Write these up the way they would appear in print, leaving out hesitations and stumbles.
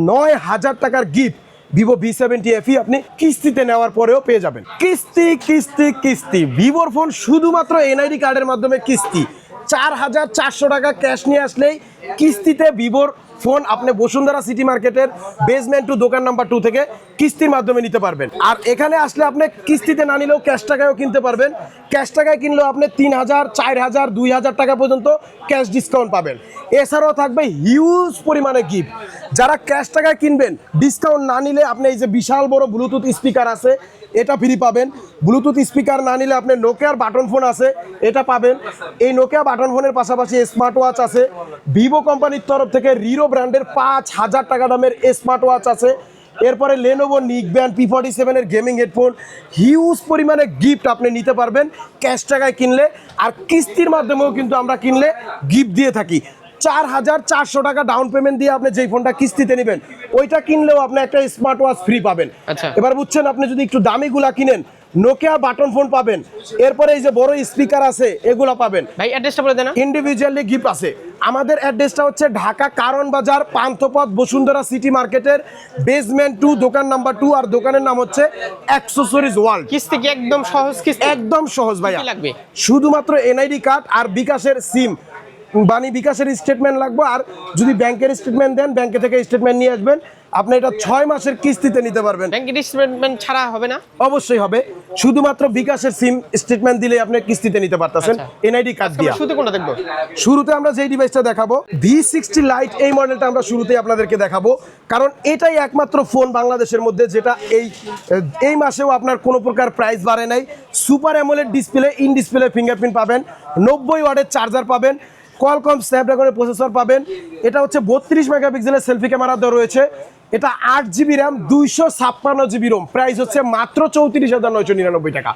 9,000 টাকার gift Vivo V70 আপনি কিস্তিতে নেওয়ার পরেও পেয়ে যাবেন। কিস্তি কিস্তি কিস্তি ভিভোর ফোন শুধুমাত্র এনআইডি কার্ডের মাধ্যমে কিস্তি। 4,400 টাকা ক্যাশ নিয়ে আসলেই কিস্তিতে ভিভোর ফোন আপনি বসুন্ধরা সিটি মার্কেটের বেসমেন্ট 2 দোকান নাম্বার 2 থেকে কিস্তির মাধ্যমে নিতে পারবেন। আর এখানে আসলে আপনি কিস্তিতে না নিলেও ক্যাশ টাকায়ও কিনতে পারবেন। ক্যাশ টাকায় কিনলেও আপনি 3,000, 4,000, 2,000 টাকা পর্যন্ত ক্যাশ ডিসকাউন্ট পাবেন। এছাড়াও থাকবে হিউজ পরিমাণে গিফট। যারা ক্যাশ টাকায় কিনবেন, ডিসকাউন্ট না নিলে আপনি এই যে বিশাল বড় ব্লুটুথ স্পিকার আছে এটা ফ্রি পাবেন। ব্লুটুথ স্পিকার না নিলে আপনি নোকিয়ার বাটন ফোন আছে এটা পাবেন। এই নোকিয়া বাটন ফোনের পাশাপাশি স্মার্ট ওয়াচ আছে। ভিভো কোম্পানির তরফ থেকে রিরো ব্র্যান্ডের 5,000 টাকা দামের স্মার্ট ওয়াচ আছে। এরপরে লেনোভো নিকব্যান্ড P47 এর গেমিং হেডফোন, হিউজ পরিমাণে গিফট আপনি নিতে পারবেন ক্যাশ টাকায় কিনলে। আর কিস্তির মাধ্যমেও কিন্তু আমরা কিনলে গিফট দিয়ে থাকি। 4,400 টাকা ডাউন পেমেন্ট দিয়ে আপনি যেই ফোনটা কিস্তিতে নেবেন ওইটা কিনলেও আপনি একটা স্মার্ট ওয়াচ ফ্রি পাবেন। এবার বুঝছেন, আপনি যদি একটু দামিগুলা কিনেন নোকিয়া বাটন ফোন পাবেন। এরপরে এই যে বড় স্পিকার আছে এগুলা পাবেন। ভাই অ্যাড্রেসটা বলে দেন। ইন্ডিভিজুয়ালি গিফট আছে। আমাদের অ্যাড্রেসটা হচ্ছে ঢাকা কারণ বাজার পান্থপথ বসুন্ধরা সিটি মার্কেটের বেসমেন্ট 2 দোকান নাম্বার 2 আর দোকানের নাম হচ্ছে অ্যাক্সেসরিজ ওয়ার্ল্ড। কিস্তি কি একদম সহজ? কিস্তি একদম সহজ ভাইয়া। কি লাগবে? শুধুমাত্র এনআইডি কার্ড আর বিকাশের সিম, বানি বিকাশের স্টেটমেন্ট লাগবে। আর যদি ব্যাংকের স্টেটমেন্ট দেন ব্যাংকে থেকে স্টেটমেন্ট নিয়ে আসবেন। আপনি এটা 6 মাসের কিস্তিতে নিতে পারবেন। ব্যাংকের স্টেটমেন্ট ছাড়া হবে না? অবশ্যই হবে। শুধুমাত্র বিকাশের সিম স্টেটমেন্ট দিলে আপনি কিস্তিতে নিতে পারতেছেন এনআইডি কার্ড দিয়ে। শুরুতে কোনটা দেখবো? শুরুতে আমরা যেই ডিভাইসটা দেখাবো V60 Lite, এই মডেলটা আমরা শুরুতেই আপনাদেরকে দেখাবো, কারণ এটাই একমাত্র ফোন বাংলাদেশের মধ্যে যেটা এই মাসেও আপনার কোনো প্রকার প্রাইস বাড়ে নাই। Super AMOLED display, in display fingerprint পাবেন, 90 ওয়াটের চার্জার পাবেন, কোয়ালকম স্ন্যাপড্রাগনের প্রসেসর পাবেন। এটা হচ্ছে 32 মেগাপিক্সেলের সেলফি ক্যামেরা দেওয়া রয়েছে। এটা 8GB RAM, 256GB Rome. Price হচ্ছে মাত্র 34,999 টাকা।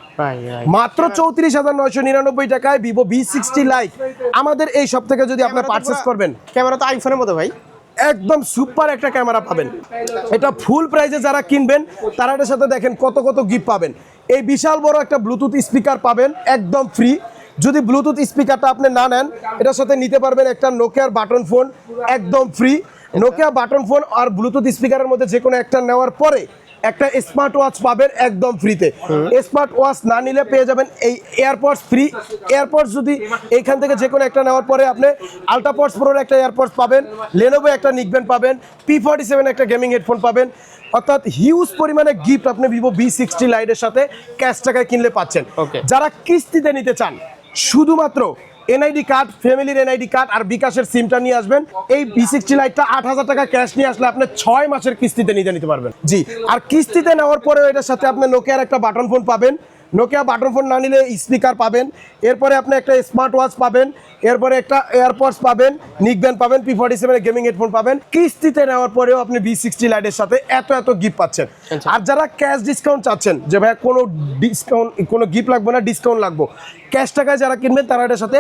মাত্র 34,999 টাকায় ভিভো V60 Lite আমাদের এই সব থেকে যদি আপনি পারচেস করবেন। ক্যামেরা তো আইফোনের মতো ভাই, একদম সুপার একটা ক্যামেরা পাবেন। এটা ফুল প্রাইসে যারা কিনবেন তারা এটার সাথে দেখেন কত কত গিফট পাবেন। এই বিশাল বড় একটা ব্লুটুথ স্পিকার পাবেন একদম ফ্রি। যদি ব্লুটুথ স্পিকারটা আপনি না নেন এটার সাথে নিতে পারবেন একটা নোকিয়ার বাটন ফোন একদম ফ্রি। নোকিয়া বাটন ফোন আর ব্লুটুথ স্পিকারের মধ্যে যে কোনো একটা নেওয়ার পরে একটা স্মার্ট ওয়াচ পাবেন একদম ফ্রিতে। স্মার্ট ওয়াচ না নিলে পেয়ে যাবেন এই এয়ারপডস ফ্রি। এয়ারপডস যদি এইখান থেকে যে কোনো একটা নেওয়ার পরে আপনি আল্ট্রাপডস প্রোর একটা এয়ারপডস পাবেন, লেনোভো একটা নিকব্যান্ড পাবেন, P47 একটা গেমিং হেডফোন পাবেন। অর্থাৎ হিউজ পরিমাণে গিফট আপনি ভিভো V60 Lite এর সাথে ক্যাশ টাকায় কিনলে পাচ্ছেন। যারা কিস্তিতে নিতে চান শুধুমাত্র এনআইডি কার্ড, ফ্যামিলির এনআইডি কার্ড আর বিকাশের সিমটা নিয়ে আসবেন। এই V60 Liteটা 8,000 টাকা ক্যাশ নিয়ে আসলে আপনি 6 মাসের কিস্তিতে নিতে পারবেন। জি, আর কিস্তিতে নেওয়ার পরে এটার সাথে আপনি নোকিয়ার একটা বাটন ফোন পাবেন। নোকিয়া বাটন ফোন না নিলে স্পিকার পাবেন। এরপরে আপনি একটা স্মার্ট ওয়াচ পাবেন, এরপরে একটা এয়ারপডস পাবেন, নিকব্যান্ড পাবেন, P47 গেমিং হেডফোন পাবেন। কিস্তিতে নেওয়ার পরেও আপনি V60 Lite এর সাথে এত গিফট পাচ্ছেন। আর যারা ক্যাশ ডিসকাউন্ট চাচ্ছেন যে ভাই কোনো ডিসকাউন্ট, কোনো গিফট লাগবে না, ডিসকাউন্ট লাগবে, ক্যাশ টাকায় যারা কিনবেন তারা এটার সাথে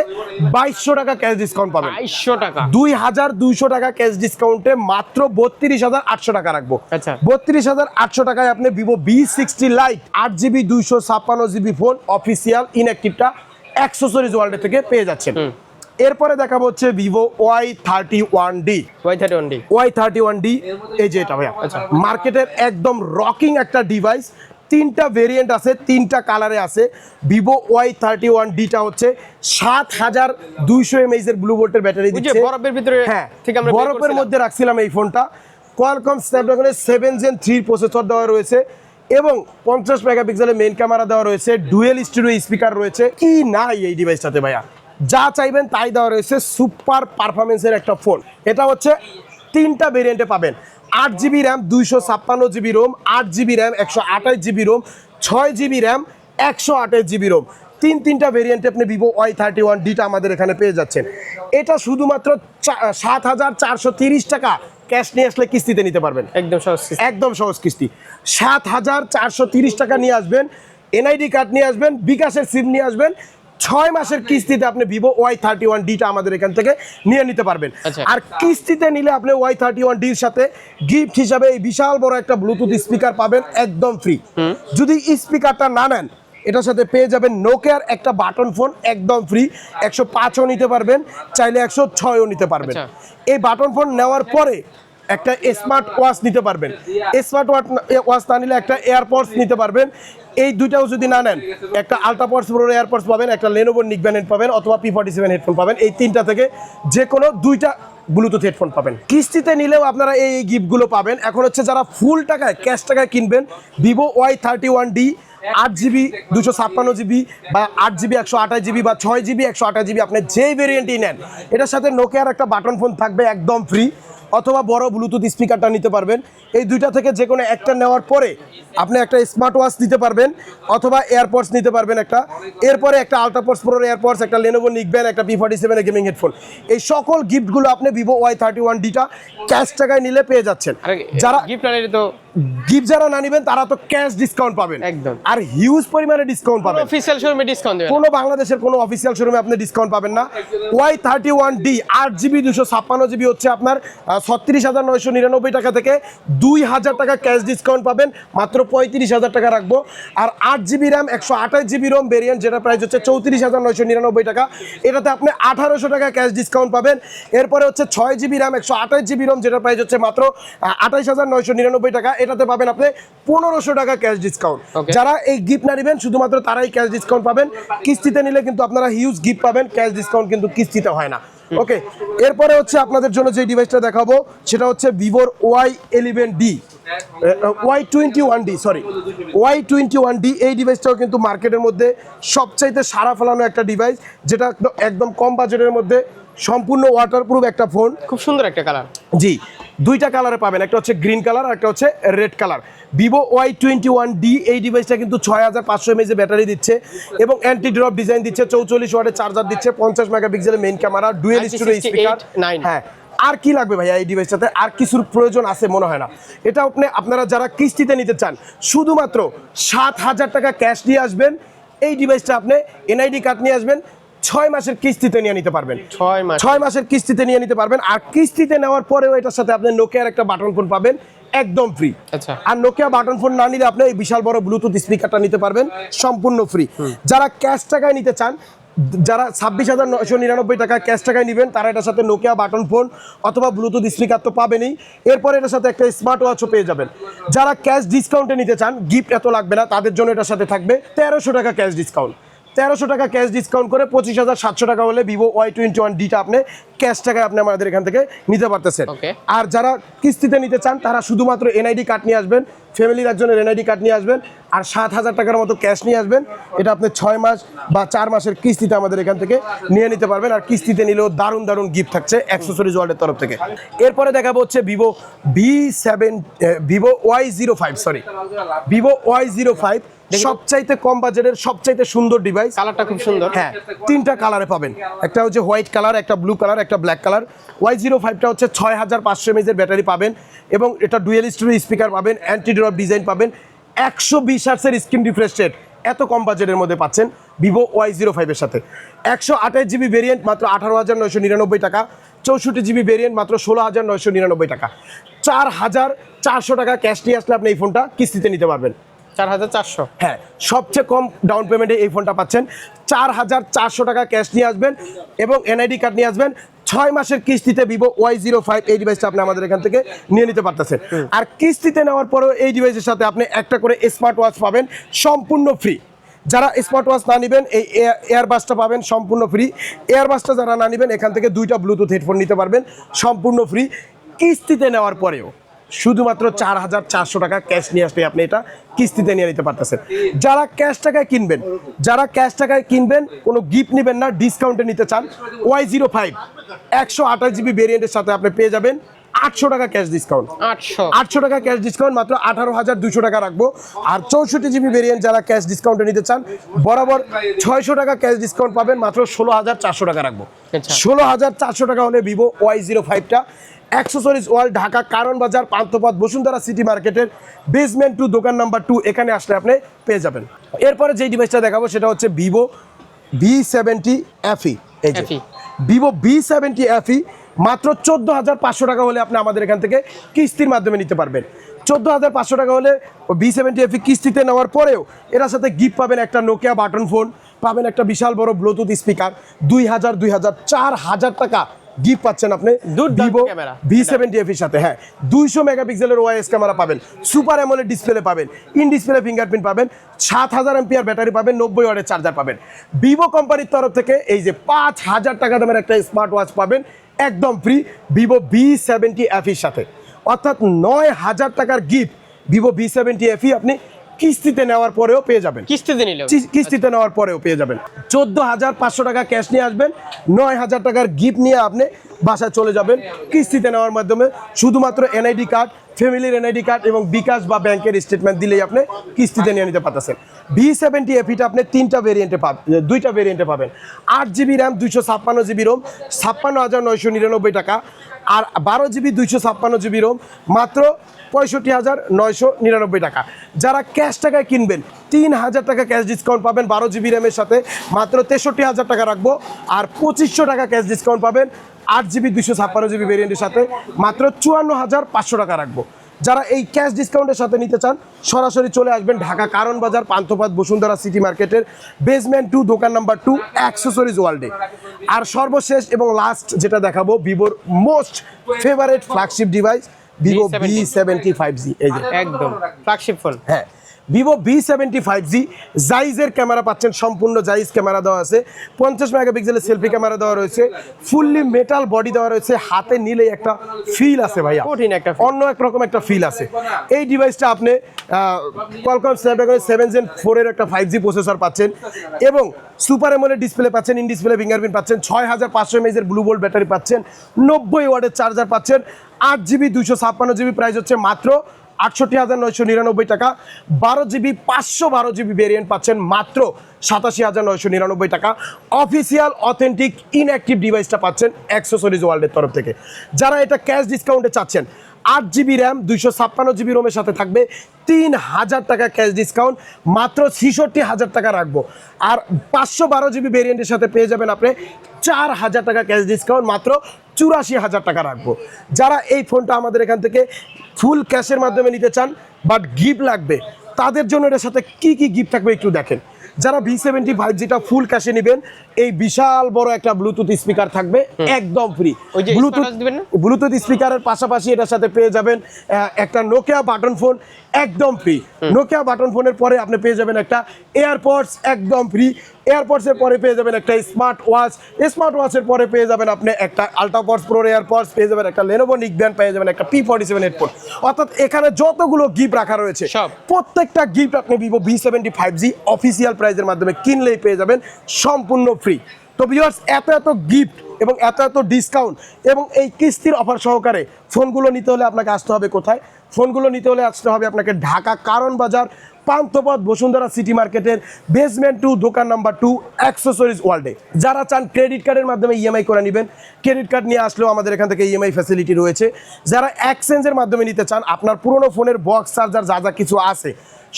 2,200 টাকা ক্যাশ ডিসকাউন্ট পাবেন। 2,200 টাকা, 2,200 টাকা ক্যাশ ডিসকাউন্টে মাত্র 32,800 টাকা রাখবো। 32,800 টাকায় আপনি Vivo V60 Lite 8GB 256GB phone official ইনঅ্যাক্টিভটা অ্যাক্সেসরিজ ওয়ার্ল্ড থেকে পেয়ে যাচ্ছেন। এরপরে দেখাবো হচ্ছে ভিভো Y31D। Y31D এই যে এটা ভাইয়া মার্কেটের একদম রকিং একটা ডিভাইস। 3টা ভেরিয়েন্ট আছে, 3টা কালারে আছে। ভিভো Y31Dটা হচ্ছে 7,200 mAh এর ব্লু ভোল্টের ব্যাটারি দিচ্ছে। বরফের ভিতরে, হ্যাঁ ঠিক আমরা বরফের মধ্যে রাখছিলাম এই ফোনটা। কোয়ালকম স্ন্যাপড্রাগনের 7 Gen 3 প্রসেসর দেওয়া রয়েছে এবং 50 মেগাপিক্সেলের মেইন ক্যামেরা দেওয়া রয়েছে, ডুয়েল স্টিরিও স্পিকার রয়েছে। কি নাই এই ডিভাইসটাতে ভাইয়া, যা চাইবেন তাই দেওয়া রয়েছে। সুপার পারফরমেন্সের একটা ফোন। এটা হচ্ছে 3টা ভেরিয়েন্টে পাবেন। 8GB RAM, 256GB ROM, 8GB RAM, 128GB ROM, 6GB RAM, 128GB ROM. 3টা ভেরিয়েন্টে আপনি ভিভো Y31Dটা আমাদের এখানে পেয়ে যাচ্ছেন। এটা শুধুমাত্র 7,430 টাকা ক্যাশ নিয়ে আসলে কিস্তিতে নিতে পারবেন। একদম সহজ কিস্তি। 7,430 টাকা নিয়ে আসবেন, এনআইডি কার্ড নিয়ে আসবেন, বিকাশের সিম নিয়ে আসবেন। 6 মাসের কিস্তিতে আপনি ভিভো Y31Dটা আমাদের এখান থেকে নিয়ে নিতে পারবেন। আর কিস্তিতে নিলে আপনি Y31Dর সাথে গিফট হিসাবে এই বিশাল বড় একটা ব্লুটুথ স্পিকার পাবেন একদম ফ্রি। যদি স্পিকারটা না নেন এটার সাথে পেয়ে যাবেন নোকিয়ার একটা বাটন ফোন একদম ফ্রি। 105ও নিতে পারবেন, চাইলে 106ও নিতে পারবেন। এই বাটন ফোন নেওয়ার পরে একটা স্মার্ট ওয়াচ নিতে পারবেন। স্মার্ট ওয়াচ না নিলে একটা এয়ারপডস নিতে পারবেন। এই দুইটাও যদি না নেন, একটা আলট্রাপডস প্রো এয়ারপডস পাবেন, একটা লেনোভো নিকব্যান্ড পাবেন, অথবা P47 হেডফোন পাবেন। এই তিনটা থেকে যে কোনো দুইটা ব্লুটুথ হেডফোন পাবেন। কিস্তিতে নিলেও আপনারা এই গিফটগুলো পাবেন। এখন হচ্ছে যারা ফুল টাকায় ক্যাশ টাকায় কিনবেন, ভিভো Y31D 8GB 256GB বা 8GB 128GB বা 6GB 128GB, আপনি যেই ভেরিয়েন্টই নেন, এটার সাথে নোকিয়ার একটা বাটন ফোন থাকবে একদম ফ্রি, অথবা বড় ব্লুটুথ স্পিকারটা নিতে পারবেন। এই দুইটা থেকে যে কোনো একটা নেওয়ার পরে আপনি একটা স্মার্ট ওয়াচ নিতে পারবেন, অথবা এয়ারপডস নিতে পারবেন একটা। এরপরে একটা আলট্রাপডস প্রো এয়ারপডস, একটা লেনোভো নিকব্যান্ড, একটা P47 গেমিং হেডফোন। এই সকল গিফটগুলো আপনি ভিভো Y31Dটা ক্যাশ টাকায় নিলে পেয়ে যাচ্ছেন। যারা গিফট না নিলে তো গিফট যারা না নিবেন তারা তো ক্যাশ ডিসকাউন্ট পাবেন একদম। আর হিউজ পরিমাণে ডিসকাউন্ট পাবেন। অফিসিয়াল শোরুমে ডিসকাউন্ট দেবেন। কোনো বাংলাদেশের কোনো অফিসিয়াল শোরুমে আপনি ডিসকাউন্ট পাবেন না। Y31D 8GB 256GB হচ্ছে আপনার 36,999 টাকা থেকে 2,000 টাকা ক্যাশ ডিসকাউন্ট পাবেন, মাত্র 35,000 টাকা রাখবো। আর 8GB RAM 128GB ROM variant, যেটা প্রাইস হচ্ছে 34,999 টাকা, এটাতে আপনি 1,800 টাকা ক্যাশ ডিসকাউন্ট পাবেন। এরপরে হচ্ছে 6GB র্যাম 128GB রোম, যেটা প্রাইস হচ্ছে মাত্র 28,999 টাকা, এটাতে পাবেন আপনি 1,500 টাকা ক্যাশ ডিসকাউন্ট। যারা এই গিফট না নেবেন শুধুমাত্র তারাই ক্যাশ ডিসকাউন্ট পাবেন। কিস্তিতে নিলে কিন্তু আপনারা হিউজ গিফট পাবেন, ক্যাশ ডিসকাউন্ট কিন্তু কিস্তিতে হয় না। ওকে, এরপরে হচ্ছে আপনাদের জন্য যে ডিভাইসটা দেখাবো সেটা হচ্ছে ভিভোর Y11D Y21D Y21D। এই ডিভাইসটাও কিন্তু মার্কেটের মধ্যে সবচাইতে সারা ফেলানো একটা ডিভাইস, যেটা একদম কম বাজেটের মধ্যে সম্পূর্ণ ওয়াটারপ্রুফ একটা ফোন। খুব সুন্দর একটা কালার। জি, দুইটা কালারে পাবেন, একটা হচ্ছে গ্রিন কালার আর একটা হচ্ছে রেড কালার। ভিভো Y21D এই ডিভাইসটা কিন্তু 6500 mAh ব্যাটারি দিচ্ছে এবং অ্যান্টি ড্রপ ডিজাইন দিচ্ছে, 44 ওয়াটের চার্জার দিচ্ছে, 50 মেগাপিক্সেলের main camera, dual studio speaker. হ্যাঁ, আর কি লাগবে ভাইয়া এই ডিভাইসটাতে? আর কিছুর প্রয়োজন আছে মনে হয় না। এটা আপনারা যারা কিস্তিতে নিতে চান, শুধুমাত্র 7,000 টাকা ক্যাশ নিয়ে আসবেন, এই ডিভাইসটা আপনি এনআইডি কার্ড নিয়ে আসবেন, 6 মাসের কিস্তিতে নিয়ে নিতে পারবেন। 6 মাসের কিস্তিতে নিয়ে নিতে পারবেন। আর কিস্তিতে নেওয়ার পরেও এটার সাথে আপনি নোকিয়ার একটা বাটন ফোন পাবেন একদম ফ্রি। আচ্ছা, আর নোকিয়া বাটন ফোন না নিলে আপনি এই বিশাল বড় ব্লুটুথ স্পিকারটা নিতে পারবেন সম্পূর্ণ ফ্রি। যারা ক্যাশ টাকায় নিতে চান, যারা 26,999 টাকা ক্যাশ টাকায় নেবেন, তারা এটার সাথে নোকিয়া বাটন ফোন অথবা ব্লুটুথ স্পিকার তো পাবেনই, এরপরে এটার সাথে একটা স্মার্ট ওয়াচও পেয়ে যাবেন। যারা ক্যাশ ডিসকাউন্টে নিতে চান, গিফট এত লাগবে না, তাদের জন্য এটার সাথে থাকবে 1300 টাকা ক্যাশ ডিসকাউন্ট। 1300 টাকা ক্যাশ ডিসকাউন্ট করে 25,700 টাকা হলে ভিভো Y21Dটা আপনি ক্যাশ টাকায় আপনি আমাদের এখান থেকে নিতে পারতেছেন। আর যারা কিস্তিতে নিতে চান, তারা শুধুমাত্র এনআইডি কার্ড নিয়ে আসবেন, ফ্যামিলির একজনের এনআইডি কার্ড নিয়ে আসবেন, আর 7,000 টাকার মতো ক্যাশ নিয়ে আসবেন। এটা আপনি 6 মাস বা 4 মাসের কিস্তিতে আমাদের এখান থেকে নিয়ে নিতে পারবেন। আর কিস্তিতে নিলেও দারুণ দারুণ গিফট থাকছে অ্যাক্সেসরিজ ওয়ার্ল্ডের তরফ থেকে। এরপরে দেখাবো হচ্ছে ভিভো Y05 সবচাইতে কম বাজেটের সবচাইতে সুন্দর ডিভাইস। কালারটা খুব সুন্দর। হ্যাঁ, তিনটা কালারে পাবেন, একটা হচ্ছে হোয়াইট কালার, একটা ব্লু কালার, একটা ব্ল্যাক কালার। Y05টা হচ্ছে 6500 mAh এর ব্যাটারি পাবেন এবং এটা ডুয়েল স্টুডিও স্পিকার পাবেন, অ্যান্টি ড্রপ ডিজাইন পাবেন, 120 হার্টজের স্ক্রিন রিফ্রেশ রেট। এত কম বাজেটের মধ্যে পাচ্ছেন ভিভো Y05 এর সাথে। 128GB ভেরিয়েন্ট মাত্র 18,999 টাকা, 64GB ভেরিয়েন্ট মাত্র 16,999 টাকা। 4,400 টাকা ক্যাশ নিয়ে আসলে আপনি এই ফোনটা কিস্তিতে নিতে পারবেন। 4,400? হ্যাঁ, সবচেয়ে কম ডাউন পেমেন্টে এই ফোনটা পাচ্ছেন। 4,400 টাকা ক্যাশ নিয়ে আসবেন এবং এনআইডি কার্ড নিয়ে আসবেন, 6 মাসের কিস্তিতে ভিভো Y05 এই ডিভাইসটা আপনি আমাদের এখান থেকে নিয়ে নিতে পারতেছেন। আর কিস্তিতে নেওয়ার পরেও এই ডিভাইসের সাথে আপনি একটা করে স্মার্ট ওয়াচ পাবেন সম্পূর্ণ ফ্রি। যারা স্মার্ট ওয়াচ না নেবেন, এই এয়ারবাসটা পাবেন সম্পূর্ণ ফ্রি। এয়ারবাসটা যারা না নেবেন, এখান থেকে 2টা ব্লুটুথ হেডফোন নিতে পারবেন সম্পূর্ণ ফ্রি। কিস্তিতে নেওয়ার পরেও শুধুমাত্র 4,400 টাকা ক্যাশ নিয়ে আসলে আপনি এটা কিস্তিতে নিয়ে নিতে পারতেছেন। যারা ক্যাশ টাকায় কিনবেন, কোনো গিফট নেবেন না, ডিসকাউন্টে নিতে চান, Y05 128GB ভেরিয়েন্টের সাথে আপনি পেয়ে যাবেন 800 টাকা ক্যাশ ডিসকাউন্ট। 800 টাকা ক্যাশ ডিসকাউন্ট, মাত্র 18,200 টাকা রাখবো। আর 64GB ভেরিয়েন্ট যারা ক্যাশ ডিসকাউন্টে নিতে চান, বরাবর 600 টাকা ক্যাশ ডিসকাউন্ট পাবেন, মাত্র 16,400 টাকা রাখবো। 16,400 টাকা হলে ভিভো Y05টা অ্যাক্সেসরিজ ওয়ার্ল্ড, ঢাকা কারণ বাজার, পান্থপথ, বসুন্ধরা সিটি মার্কেটের বেসমেন্ট 2 দোকান নাম্বার 2, এখানে আসলে আপনি পেয়ে যাবেন। এরপরে যে ডিভাইসটা দেখাবো সেটা হচ্ছে ভিভো V70 FE। এই যে ভিভো V70 FE মাত্র 14,500 টাকা হলে আপনি আমাদের এখান থেকে কিস্তির মাধ্যমে নিতে পারবেন। 14,500 টাকা হলে V70 FE কিস্তিতে নেওয়ার পরেও এর সাথে গিফট পাবেন একটা নোকিয়া বাটন ফোন, পাবেন একটা বিশাল বড় ব্লুটুথ স্পিকার, 2,000 4,000 টাকা গিফট পাচ্ছেন আপনি দুর্দান্ত ভিভো ক্যামেরা। V70F এর সাথে। হ্যাঁ, 200 মেগাপিক্সেলের ওআইএস ক্যামেরা পাবেন, সুপার অ্যামোলেড ডিসপ্লে পাবেন, ইন ডিসপ্লে ফিঙ্গারপ্রিন্ট পাবেন, 7000 এমপিআর ব্যাটারি পাবেন, 90 ওয়াটের চার্জার পাবেন। ভিভো কোম্পানির তরফ থেকে এই যে 5000 টাকা দামের একটা স্মার্ট ওয়াচ পাবেন একদম ফ্রি ভিভো V70F এর সাথে, অর্থাৎ 9000 টাকার গিফট ভিভো V70F আপনি কিস্তিতে নেওয়ার পরেও পেয়ে যাবেন। কিস্তিতে নিলেও কিস্তিতে নেওয়ার পরেও পেয়ে যাবেন। 14,500 টাকা ক্যাশ নিয়ে আসবেন, 9,000 টাকার গিফট নিয়ে আপনি বাসায় চলে যাবেন কিস্তিতে নেওয়ার মাধ্যমে। শুধুমাত্র এনআইডি কার্ড, ফ্যামিলির এনআইডি কার্ড এবং বিকাশ বা ব্যাংকের স্টেটমেন্ট দিলেই আপনি কিস্তিতে নিয়ে নিতে পারতেছেন। V70F আপনি দুইটা ভেরিয়েন্টে পাবেন। 8GB র্যাম, 256GB রোম, 56,999 টাকা। আর 12GB 256GB রোম মাত্র 65,999 টাকা। যারা ক্যাশ টাকায় কিনবেন 3,000 টাকা ক্যাশ ডিসকাউন্ট পাবেন 12GB র্যামের সাথে, মাত্র 63,000 টাকা রাখবো। আর 2500 টাকা ক্যাশ ডিসকাউন্ট পাবেন 8GB 256GB ভেরিয়েন্টের সাথে, মাত্র 54,500 টাকা রাখবো। যারা এই ক্যাশ ডিসকাউন্টের সাথে নিতে চান সরাসরি চলে আসবেন ঢাকা কারণ বাজার, পান্থপথ, বসুন্ধরা সিটি মার্কেটের বেসমেন্ট 2 দোকান নাম্বার 2 অ্যাক্সেসরিজ ওয়ার্ল্ডে। আর সর্বশেষ এবং লাস্ট যেটা দেখাবো ভিভোর most favourite flagship device Vivo V75G। এই যে একদম ফ্ল্যাগশিপ ফোন। হ্যাঁ, ভিভো V75G জাইজের ক্যামেরা পাচ্ছেন, সম্পূর্ণ জাইজ ক্যামেরা দেওয়া আছে, 50 মেগাপিক্সেলের সেলফি ক্যামেরা দেওয়া রয়েছে, ফুললি মেটাল বডি দেওয়া রয়েছে। হাতে নিলেই একটা ফিল আছে ভাইয়া, কঠিন একটা অন্য এক রকম একটা ফিল আছে। এই ডিভাইসটা আপনি কোয়ালকম স্ন্যাপড্রাগন 7 Gen 4 এর একটা 5G প্রসেসর পাচ্ছেন এবং সুপার অ্যামোলেড ডিসপ্লে পাচ্ছেন, ইন ডিসপ্লে ফিঙ্গারপ্রিন্ট পাচ্ছেন, 6500 mAh এর ব্লু ভোল্ট ব্যাটারি পাচ্ছেন, 90 ওয়াটের চার্জার পাচ্ছেন, 8GB 256GB প্রাইস হচ্ছে মাত্র 68,999 টাকা। 12GB 512GB ভেরিয়েন্ট পাচ্ছেন মাত্র 87,999 টাকা। অফিসিয়াল অথেন্টিক ইনঅ্যাক্টিভ ডিভাইসটা পাচ্ছেন অ্যাক্সেসরিজ ওয়ার্ল্ডের তরফ থেকে। যারা এটা ক্যাশ ডিসকাউন্টে চাচ্ছেন 8GB র্যাম, 256GB রোমের সাথে থাকবে 3,000 টাকা ক্যাশ ডিসকাউন্ট, মাত্র 66,000 টাকা রাখবো। আর 512GB ভেরিয়েন্টের সাথে পেয়ে যাবেন আপনি 4,000 টাকা ক্যাশ ডিসকাউন্ট, মাত্র 84,000 টাকা রাখবো। যারা এই ফোনটা আমাদের এখান থেকে ফুল ক্যাশের মাধ্যমে নিতে চান বাট গিফট লাগবে, তাদের জন্য এর সাথে কি কি গিফট থাকবে একটু দেখেন। যারা V75 যেটা ফুল ক্যাশে নেবেন, এই বিশাল বড় একটা ব্লুটুথ স্পিকার থাকবে একদম ফ্রি। ব্লুটুথ স্পিকারের পাশাপাশি এটার সাথে পেয়ে যাবেন একটা নোকিয়া বাটন ফোন একদম ফ্রি। নোকিয়া বাটন ফোনের পরে আপনি পেয়ে যাবেন একটা এয়ারপডস একদম ফ্রি। এয়ারপডসের পরে পেয়ে যাবেন একটা স্মার্ট ওয়াচ, স্মার্ট ওয়াচের পরে পেয়ে যাবেন আপনি একটা আলট্রাপডস প্রো এয়ারপডস, পেয়ে যাবেন একটা লেনোভো নিকব্যান্ড, পেয়ে যাবেন একটা P47 হেডফোন। অর্থাৎ এখানে যতগুলো গিফট রাখা রয়েছে প্রত্যেকটা গিফট আপনি ভিভো V75G অফিসিয়াল প্রাইজের মাধ্যমে কিনলেই পেয়ে যাবেন সম্পূর্ণ ফ্রি। তো ভিউয়ার্স, এত গিফট এবং এত ডিসকাউন্ট এবং এই কিস্তির অফার সহকারে ফোনগুলো নিতে হলে আপনাকে আসতে হবে কোথায়? ফোনগুলো নিতে হলে আসতে হবে আপনাকে ঢাকা কারণ বাজার, পান্থপথ, বসুন্ধরা সিটি মার্কেটের বেসমেন্ট 2 দোকান নাম্বার 2 অ্যাক্সেসরিজ ওয়ার্ল্ডে। যারা চান ক্রেডিট কার্ডের মাধ্যমে ইএমআই করে নেবেন, ক্রেডিট কার্ড নিয়ে আসলেও আমাদের এখান থেকে ইএমআই ফ্যাসিলিটি রয়েছে। যারা এক্সচেঞ্জের মাধ্যমে নিতে চান, আপনার পুরনো ফোনের বক্স চার্জার যা কিছু আছে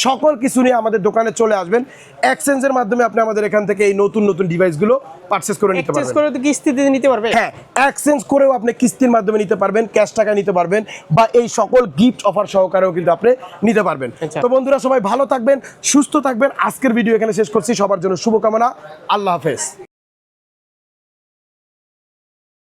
সকল কিছু নিয়ে আমাদের দোকানে চলে আসবেন। এক্সচেঞ্জের মাধ্যমে আপনি আমাদের এখান থেকে এই নতুন ডিভাইসগুলো পারচেজ করে নিতে পারবেন। এক্সচেঞ্জ করে তো কিস্তিতে নিতে পারবেন। হ্যাঁ, এক্সচেঞ্জ করেও আপনি কিস্তির মাধ্যমে নিতে পারবেন, ক্যাশ টাকা নিতে পারবেন, বা এই সকল গিফট অফার সহকারেও কিন্তু আপনি নিতে পারবেন। তো বন্ধুরা, সবাই ভালো থাকবেন, সুস্থ থাকবেন। আজকের ভিডিও এখানে শেষ করছি। সবার জন্য শুভকামনা। আল্লাহ হাফেজ।